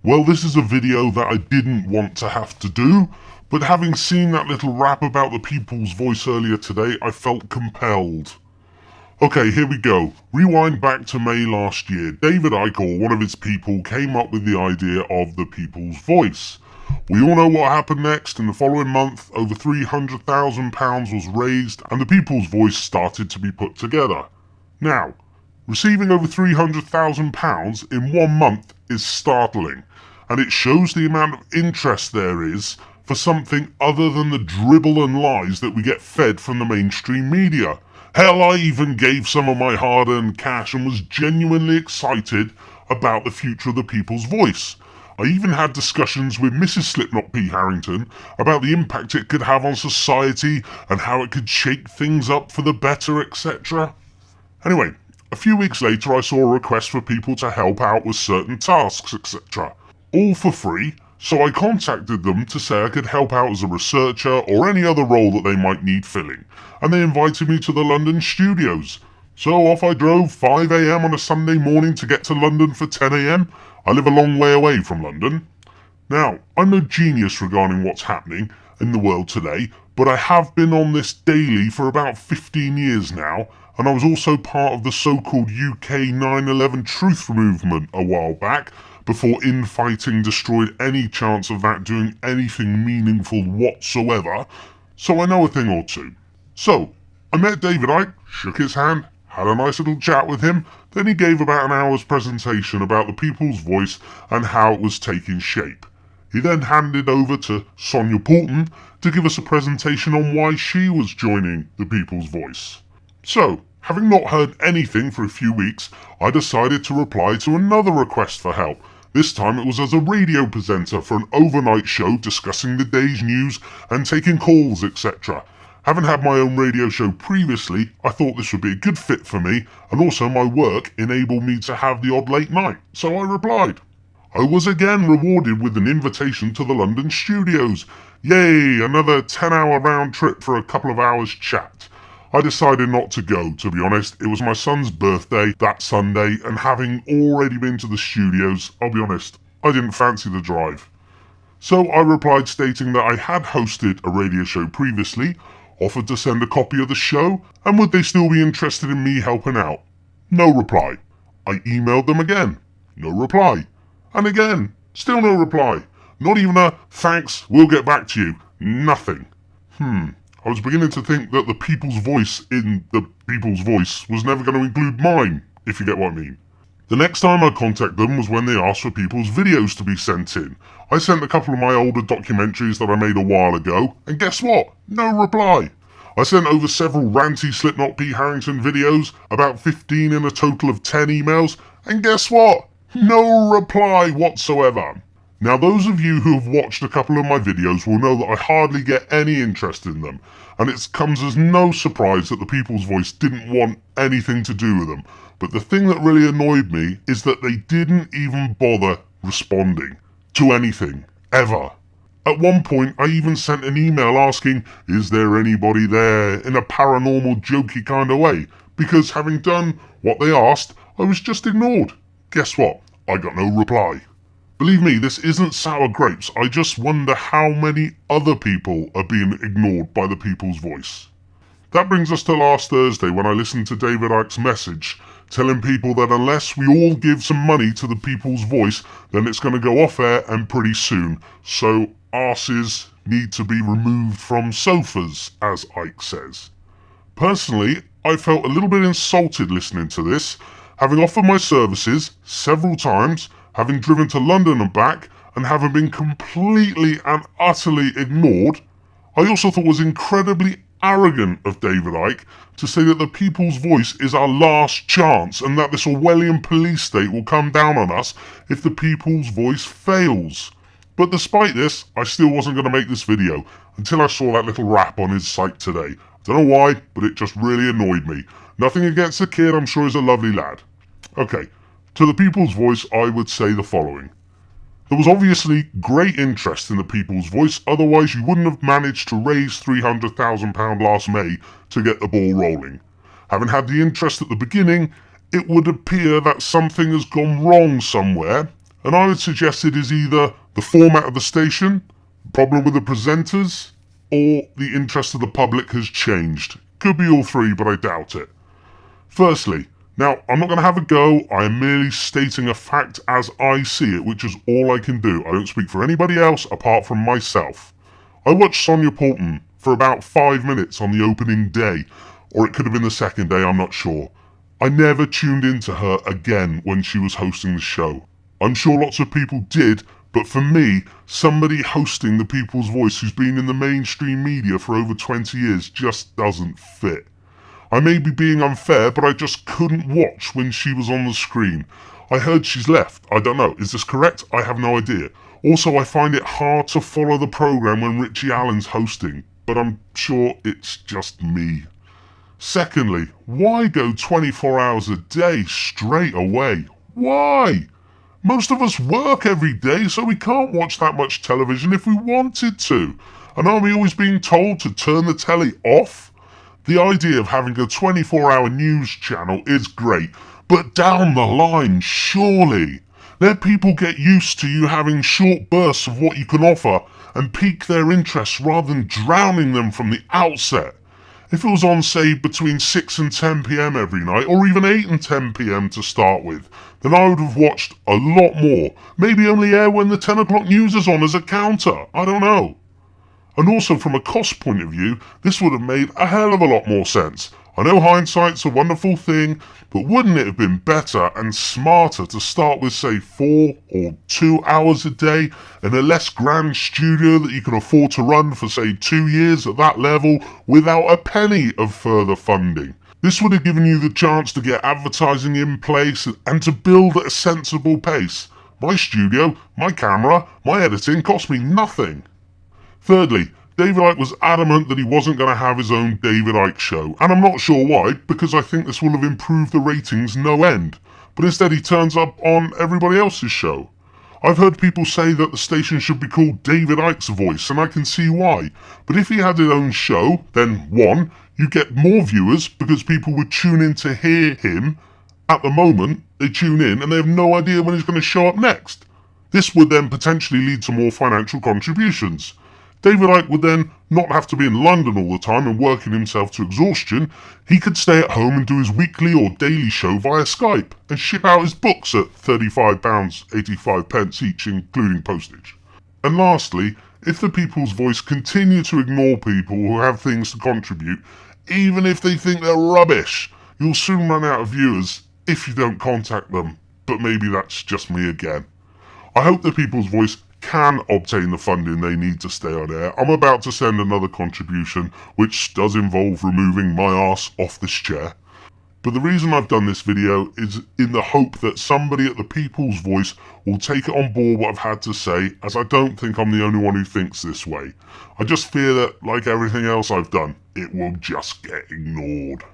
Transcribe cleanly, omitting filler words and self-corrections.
Well, this is a video that I didn't want to have to do, but having seen that little rap about the People's Voice earlier today, I felt compelled. Okay, here we go. Rewind back to May last year. David Icke, or one of his people, came up with the idea of the People's Voice. We all know what happened next. In the following month, over £300,000 was raised and the People's Voice started to be put together. Now, receiving over £300,000 in 1 month is startling, and it shows the amount of interest there is for something other than the dribble and lies that we get fed from the mainstream media. Hell, I even gave some of my hard-earned cash and was genuinely excited about the future of the People's Voice. I even had discussions with Mrs. Slipknot P. Harrington about the impact it could have on society and how it could shake things up for the better, etc. Anyway, a few weeks later I saw a request for people to help out with certain tasks, etc. All for free, so I contacted them to say I could help out as a researcher or any other role that they might need filling, and they invited me to the London studios. So off I drove 5 AM on a Sunday morning to get to London for 10 AM. I live a long way away from London. Now, I'm no genius regarding what's happening in the world today, but I have been on this daily for about 15 years now, and I was also part of the so-called UK 9/11 truth movement a while back, before infighting destroyed any chance of that doing anything meaningful whatsoever, so I know a thing or two. So, I met David Icke, shook his hand, had a nice little chat with him, then he gave about an hour's presentation about the People's Voice and how it was taking shape. He then handed over to Sonia Poulton to give us a presentation on why she was joining the People's Voice. So, having not heard anything for a few weeks, I decided to reply to another request for help. This time it was as a radio presenter for an overnight show discussing the day's news and taking calls, etc. Having had my own radio show previously, I thought this would be a good fit for me, and also my work enabled me to have the odd late night, so I replied. I was again rewarded with an invitation to the London studios. Yay, another 10-hour round trip for a couple of hours chat. I decided not to go, to be honest. It was my son's birthday that Sunday, and having already been to the studios, I'll be honest, I didn't fancy the drive. So I replied stating that I had hosted a radio show previously, offered to send a copy of the show, and would they still be interested in me helping out? No reply. I emailed them again. No reply. And again, still no reply. Not even a thanks, we'll get back to you. Nothing. I was beginning to think that the People's Voice in the People's Voice was never going to include mine, if you get what I mean. The next time I contacted them was when they asked for people's videos to be sent in. I sent a couple of my older documentaries that I made a while ago, and guess what? No reply. I sent over several ranty Slipknot P. Harrington videos, about 15 in a total of 10 emails, and guess what? No reply whatsoever. Now those of you who have watched a couple of my videos will know that I hardly get any interest in them, and it comes as no surprise that the People's Voice didn't want anything to do with them. But the thing that really annoyed me is that they didn't even bother responding to anything, ever. At one point I even sent an email asking, is there anybody there, in a paranormal jokey kind of way, because having done what they asked, I was just ignored. Guess what? I got no reply. Believe me, this isn't sour grapes. I just wonder how many other people are being ignored by the People's Voice. That brings us to last Thursday when I listened to David Icke's message, telling people that unless we all give some money to the People's Voice, then it's going to go off air and pretty soon. So arses need to be removed from sofas, as Icke says. Personally, I felt a little bit insulted listening to this, having offered my services several times, having driven to London and back, and having been completely and utterly ignored. I also thought it was incredibly arrogant of David Icke to say that the People's Voice is our last chance and that this Orwellian police state will come down on us if the People's Voice fails. But despite this, I still wasn't going to make this video until I saw that little rap on his site today. Don't know why, but it just really annoyed me. Nothing against the kid, I'm sure he's a lovely lad. Okay. To the People's Voice, I would say the following. There was obviously great interest in the People's Voice, otherwise you wouldn't have managed to raise £300,000 last May to get the ball rolling. Having had the interest at the beginning, it would appear that something has gone wrong somewhere, And I would suggest it is either the format of the station, problem with the presenters, or the interest of the public has changed. Could be all three, but I doubt it. Firstly, now I'm not going to have a go, I am merely stating a fact as I see it, which is all I can do. I don't speak for anybody else apart from myself. I watched Sonia Poulton for about 5 minutes on the opening day, or it could have been the second day, I'm not sure. I never tuned into her again when she was hosting the show. I'm sure lots of people did, but for me, somebody hosting the People's Voice who's been in the mainstream media for over 20 years just doesn't fit. I may be being unfair, but I just couldn't watch when she was on the screen. I heard she's left. I don't know. Is this correct? I have no idea. Also, I find it hard to follow the program when Richie Allen's hosting, but I'm sure it's just me. Secondly, why go 24 hours a day straight away? Why? Most of us work every day, so we can't watch that much television if we wanted to. And aren't we always being told to turn the telly off? The idea of having a 24-hour news channel is great, but down the line, surely. Let people get used to you having short bursts of what you can offer and pique their interest rather than drowning them from the outset. If it was on, say, between 6 and 10 p.m. every night, or even 8 and 10 p.m. to start with, then I would have watched a lot more. Maybe only air when the 10 o'clock news is on as a counter. I don't know. And also from a cost point of view, this would have made a hell of a lot more sense. I know hindsight's a wonderful thing, but wouldn't it have been better and smarter to start with, say, 4 or 2 hours a day in a less grand studio that you can afford to run for, say, 2 years at that level without a penny of further funding? This would have given you the chance to get advertising in place and to build at a sensible pace. My studio, my camera, my editing cost me nothing. Thirdly, David Icke was adamant that he wasn't going to have his own David Icke show, and I'm not sure why, because I think this will have improved the ratings no end. But instead he turns up on everybody else's show. I've heard people say that the station should be called David Icke's Voice, and I can see why. But if he had his own show, then 1, you get more viewers because people would tune in to hear him. At the moment, they tune in and they have no idea when he's going to show up next. This would then potentially lead to more financial contributions. David Icke would then not have to be in London all the time and working himself to exhaustion. He could stay at home and do his weekly or daily show via Skype and ship out his books at £35.85 each, including postage. And lastly, if the People's Voice continue to ignore people who have things to contribute, even if they think they're rubbish, you'll soon run out of viewers if you don't contact them. But maybe that's just me again. I hope the People's Voice can obtain the funding they need to stay on air. I'm about to send another contribution, which does involve removing my arse off this chair. But the reason I've done this video is in the hope that somebody at the People's Voice will take it on board what I've had to say, as I don't think I'm the only one who thinks this way. I just fear that, like everything else I've done, it will just get ignored.